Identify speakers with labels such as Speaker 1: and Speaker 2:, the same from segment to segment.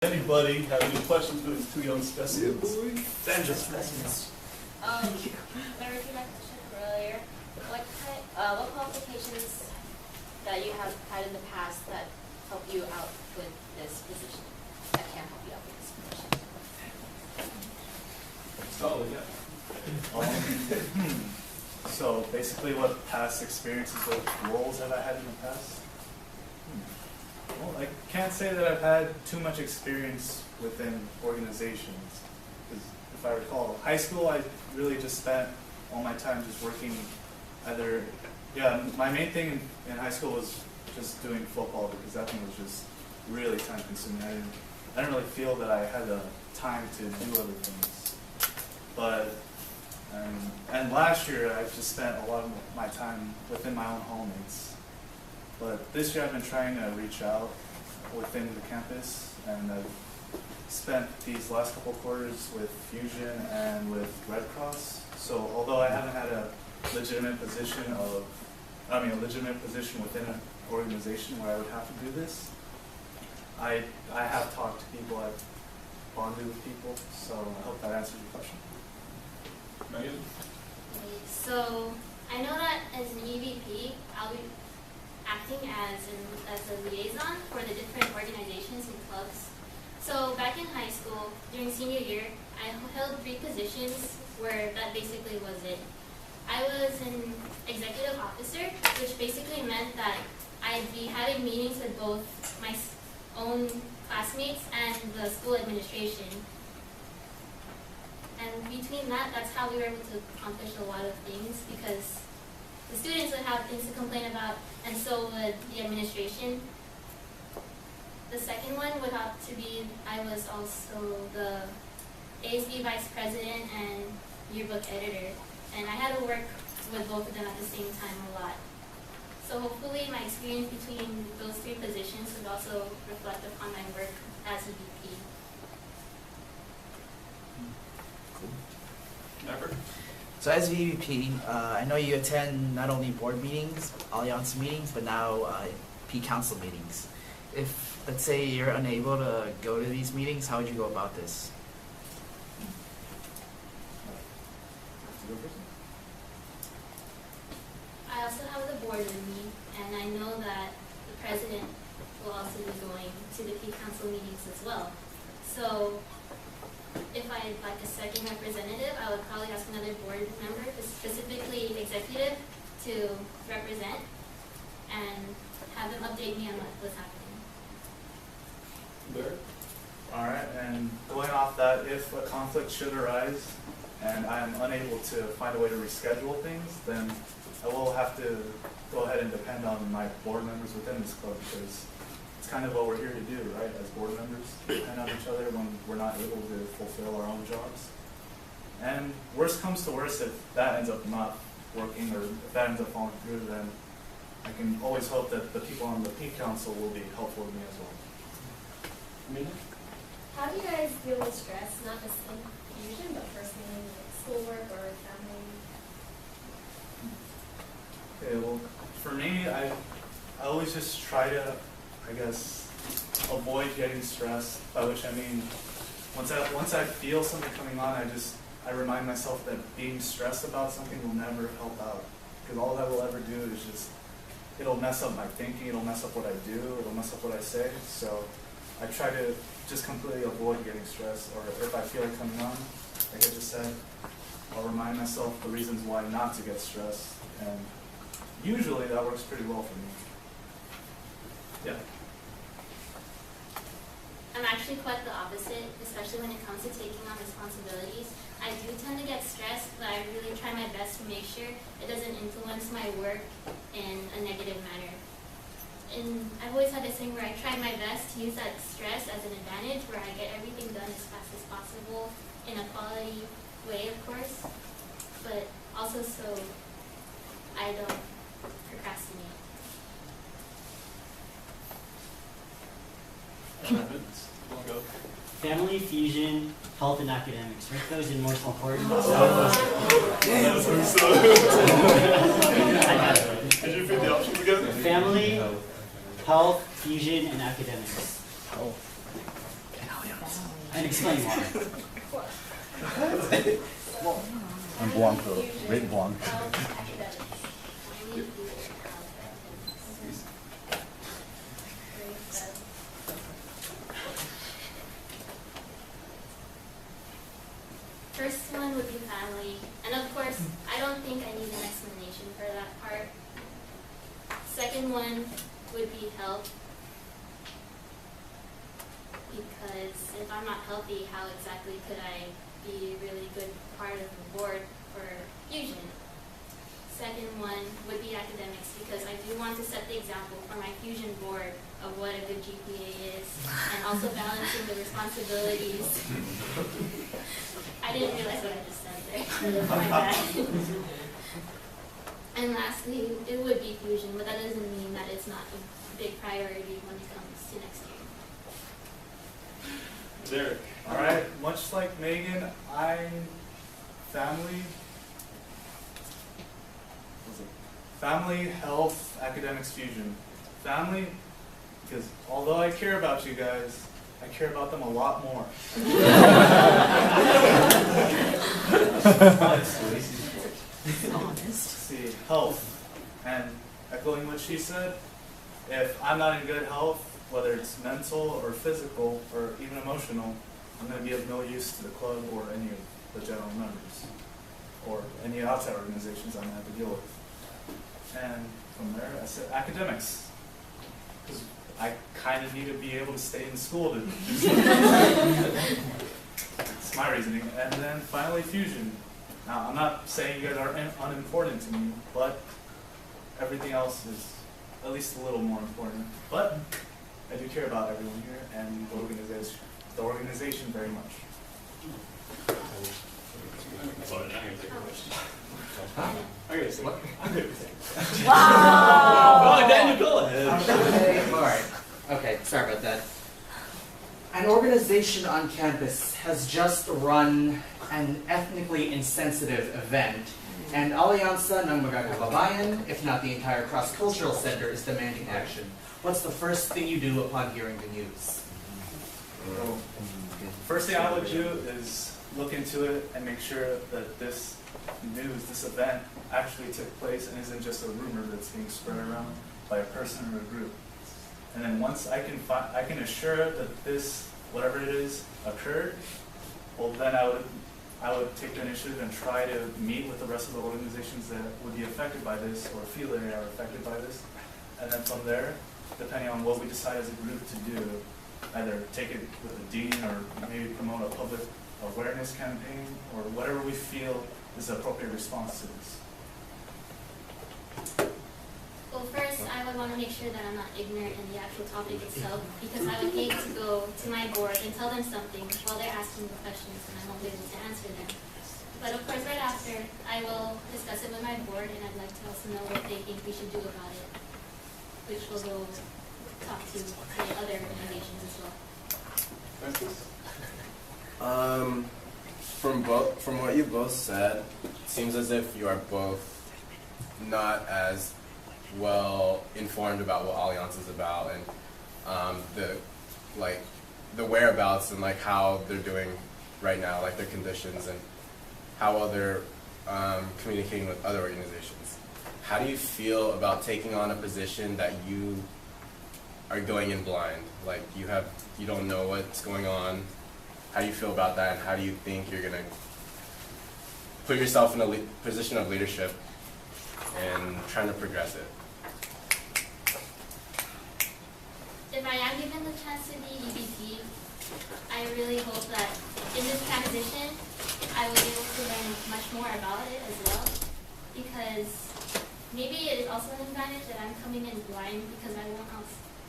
Speaker 1: Anybody have any questions for these two young specimens? Sandra.
Speaker 2: My repeat my question from earlier. What qualifications that you have had in the past that help you out with this position? That can help you out with this position?
Speaker 1: Oh, yeah. So basically what past experiences, what roles have I had in the past? Well, I can't say that I've had too much experience within organizations. Because if I recall, high school, I really just spent all my time just working either, my main thing in high school was just doing football because that thing was just really time consuming. I didn't really feel that I had the time to do other things. But, and last year I just spent a lot of my time within my own homemates. But this year I've been trying to reach out within the campus, and I've spent these last couple quarters with Fusion and with Red Cross. So although I haven't had a legitimate position within an organization where I would have to do this, I have talked to people, I've bonded with people, so I hope that answers your question.
Speaker 3: Megan?
Speaker 2: So I know that as an EVP, I'll be acting as a liaison for the different organizations and clubs. So back in high school, during senior year, I held 3 positions where that basically was it. I was an executive officer, which basically meant that I'd be having meetings with both my own classmates and the school administration. And between that's how we were able to accomplish a lot of things, because the students would have things to complain about, and so would the administration. The second one would have to be, I was also the ASB vice president and yearbook editor, and I had to work with both of them at the same time a lot. So hopefully my experience between those 3 positions would also reflect upon my work as a VP.
Speaker 3: Never.
Speaker 4: So as VP, I know you attend not only board meetings, Alliance meetings, but now P Council meetings. If, let's say, you're unable to go to these meetings, how would you go about this?
Speaker 2: I also have the board with me, and I know that the president will also be going to the P Council meetings as well. So if I'd like a second representative, I would probably ask another board member, specifically executive, to represent and have them update me on what's happening.
Speaker 3: There.
Speaker 1: All right, and going off that, if a conflict should arise and I am unable to find a way to reschedule things, then I will have to go ahead and depend on my board members within this club, because it's kind of what we're here to do, right? As board members, depend on each other when we're not able to fulfill our own jobs. And worst comes to worst, if that ends up not working or if that ends up falling through, then I can always hope that the people on the P Council will be helpful to me as well.
Speaker 3: Amina?
Speaker 5: How do you guys deal with stress, not just in Fusion, but personally, like schoolwork or family?
Speaker 1: Okay, well, for me, I always just try to, I guess, avoid getting stressed, by which I mean, once I feel something coming on, I remind myself that being stressed about something will never help out, because all that will ever do is just, it'll mess up my thinking, it'll mess up what I do, it'll mess up what I say. So I try to just completely avoid getting stressed, or if I feel it coming on, like I just said, I'll remind myself the reasons why not to get stressed, and usually that works pretty well for me. Yeah.
Speaker 2: I'm actually quite the opposite, especially when it comes to taking on responsibilities. I do tend to get stressed, but I really try my best to make sure it doesn't influence my work in a negative manner. And I've always had this thing where I try my best to use that stress as an advantage, where I get everything done as fast as possible in a quality way, of course, but also so I don't procrastinate.
Speaker 3: Go.
Speaker 6: Family, fusion, health, and academics. Rank those in most important.
Speaker 3: Did you fit the options together?
Speaker 6: Family, health, fusion, and academics.
Speaker 4: Oh.
Speaker 6: And explain why.
Speaker 7: And Blanco, Red Blanco.
Speaker 2: First one would be family, and of course, I don't think I need an explanation for that part. Second one would be health, because if I'm not healthy, how exactly could I be a really good part of the board for Fusion? Second one would be academics, because I do want to set the example for my Fusion board of what a good GPA is, and also balancing the responsibilities. I didn't realize what I just said there. My bad. And lastly, it would be Fusion, but that doesn't mean that it's not a big priority when it comes to next year.
Speaker 3: Derek.
Speaker 1: All right, much like Megan, I'm family. Family, health, academics, Fusion. Family, because although I care about you guys, I care about them a lot more. See, health, and echoing what she said, if I'm not in good health, whether it's mental or physical or even emotional, I'm going to be of no use to the club or any of the general members or any outside organizations I'm going to have to deal with. And from there, I said academics, because I kind of need to be able to stay in school to do something. It's my reasoning. And then finally, Fusion. Now, I'm not saying you guys are unimportant to me, but everything else is at least a little more important. But I do care about everyone here and the organization very much.
Speaker 3: Sorry, I'm going to take a question. I'm going to say what? I'm going to say.
Speaker 8: Wow!
Speaker 3: Oh, Daniel, go ahead.
Speaker 8: Okay, alright. Okay, sorry about that. An organization on campus has just run an ethnically insensitive event, and Alianza ng Mga Kababayan, if not the entire cross-cultural center, is demanding action. What's the first thing you do upon hearing the news?
Speaker 1: So, first thing I would do is look into it and make sure that this news, this event, actually took place and isn't just a rumor that's being spread around by a person or a group. And then once I can assure that this, whatever it is, occurred, well then I would take the initiative and try to meet with the rest of the organizations that would be affected by this or feel that they are affected by this. And then from there, depending on what we decide as a group to do, either take it with the dean or maybe promote a public awareness campaign or whatever we feel is the appropriate response to this.
Speaker 2: Well, first, I would want to make sure that I'm not ignorant in the actual topic itself, because I would hate to go to my board and tell them something while they're asking the questions and I won't be able to answer them. But of course, right after, I will discuss it with my board, and I'd like to also know what they think we should do about it, which will go talk to the other organizations as well.
Speaker 3: Francis?
Speaker 9: From what you both said, it seems as if you are both not as well informed about what Allianz is about and the whereabouts and like how they're doing right now, like their conditions and how well they're communicating with other organizations. How do you feel about taking on a position that you are going in blind? Like you don't know what's going on. How do you feel about that, and how do you think you're gonna put yourself in a position of leadership and trying to progress it?
Speaker 2: If I am given the chance to be EVP, I really hope that in this transition, I will be able to learn much more about it as well, because maybe it is also an advantage that I'm coming in blind, because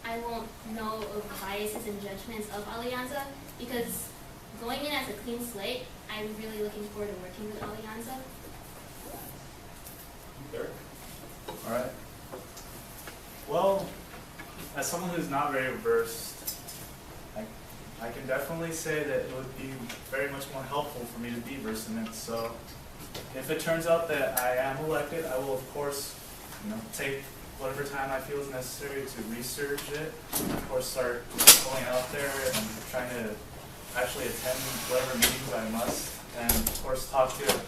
Speaker 2: I won't know of the biases and judgments of Alianza, because going in as a clean slate, I'm really looking forward to working with Alianza.
Speaker 3: Derek?
Speaker 1: All right. Well, as someone who's not very versed, I can definitely say that it would be very much more helpful for me to be versed in it. So if it turns out that I am elected, I will of course, take whatever time I feel is necessary to research it. Of course, start going out there and trying to actually attend whatever meetings I must, and of course talk to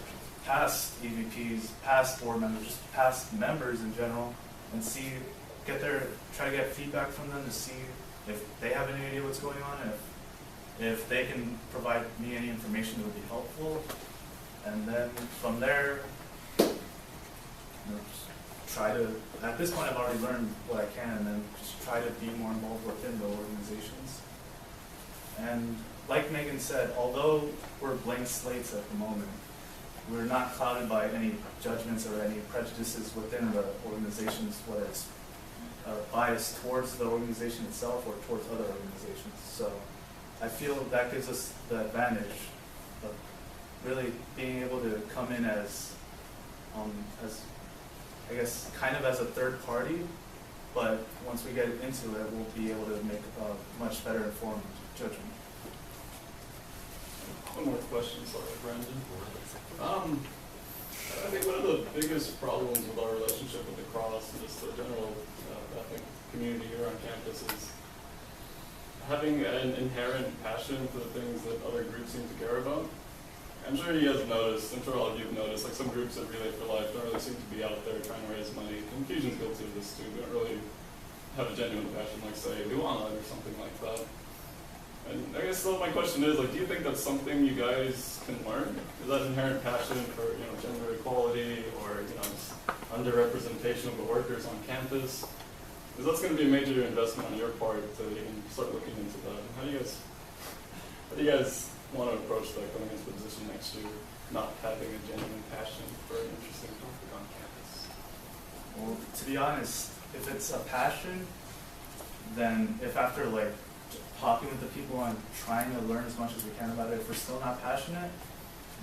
Speaker 1: past EVPs, past board members, just past members in general, and try to get feedback from them to see if they have any idea what's going on, if they can provide me any information that would be helpful, and then from there, just try to, at this point I've already learned what I can, and then just try to be more involved within the organizations. And like Megan said, although we're blank slates at the moment, we're not clouded by any judgments or any prejudices within the organizations, whether it's bias towards the organization itself or towards other organizations. So I feel that gives us the advantage of really being able to come in as I guess, kind of as a third party, but once we get into it, we'll be able to make a much better informed judgment.
Speaker 3: One more question, sorry, Brandon. I think one of the biggest problems with our relationship with the Cross and just the general ethnic community here on campus is having an inherent passion for the things that other groups seem to care about. I'm sure you guys have noticed, I'm sure all of you have noticed, like some groups at Relay for Life don't really seem to be out there trying to raise money. And Fusion's guilty of this too. They don't really have a genuine passion, like say, Luana or something like that. And I guess so my question is, like, do you think that's something you guys can learn? Is that inherent passion for, gender equality or, just underrepresentation of the workers on campus? Because that's going to be a major investment on your part to even start looking into that. And how do you guys want to approach that going into the position next year, not having a genuine passion for an interesting topic on campus?
Speaker 1: Well, to be honest, if it's a passion, then if after talking with the people and trying to learn as much as we can about it, if we're still not passionate,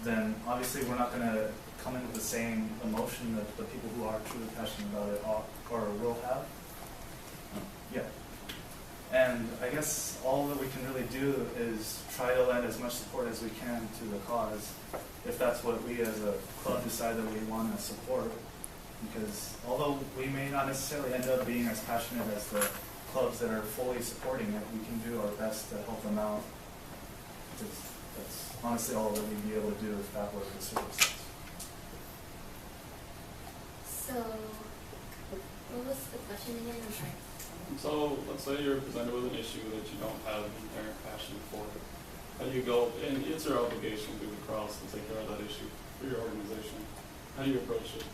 Speaker 1: then obviously we're not going to come in with the same emotion that the people who are truly passionate about it or will have. Yeah. And I guess all that we can really do is try to lend as much support as we can to the cause, if that's what we as a club decide that we want to support. Because although we may not necessarily end up being as passionate as the clubs that are fully supporting it, we can do our best to help them out. Because that's honestly all that we'd be able to do if that were the circumstance.
Speaker 2: So, what was the question again? I'm sorry.
Speaker 3: So, let's say you're presented with an issue that you don't have an inherent passion for. How do you go, and it's your obligation through the Cross to take care of that issue for your organization. How do you approach it?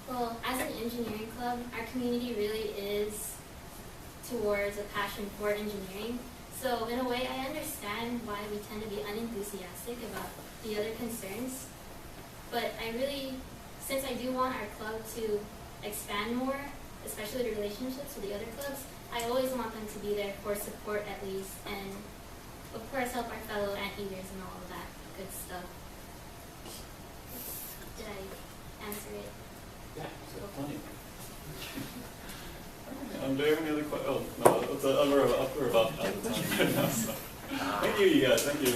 Speaker 2: Well, as an engineering club, our community really is towards a passion for engineering. So in a way, I understand why we tend to be unenthusiastic about the other concerns. But I really, since I do want our club to expand more, especially the relationships with the other clubs, I always want them to be there for support at least, and of course help our fellow anteaters and all of that good stuff. Did I answer it?
Speaker 3: Yeah, so plenty. Do you have any other questions? Oh, no, we're about out of time right now. So. Thank you, you guys. Thank you.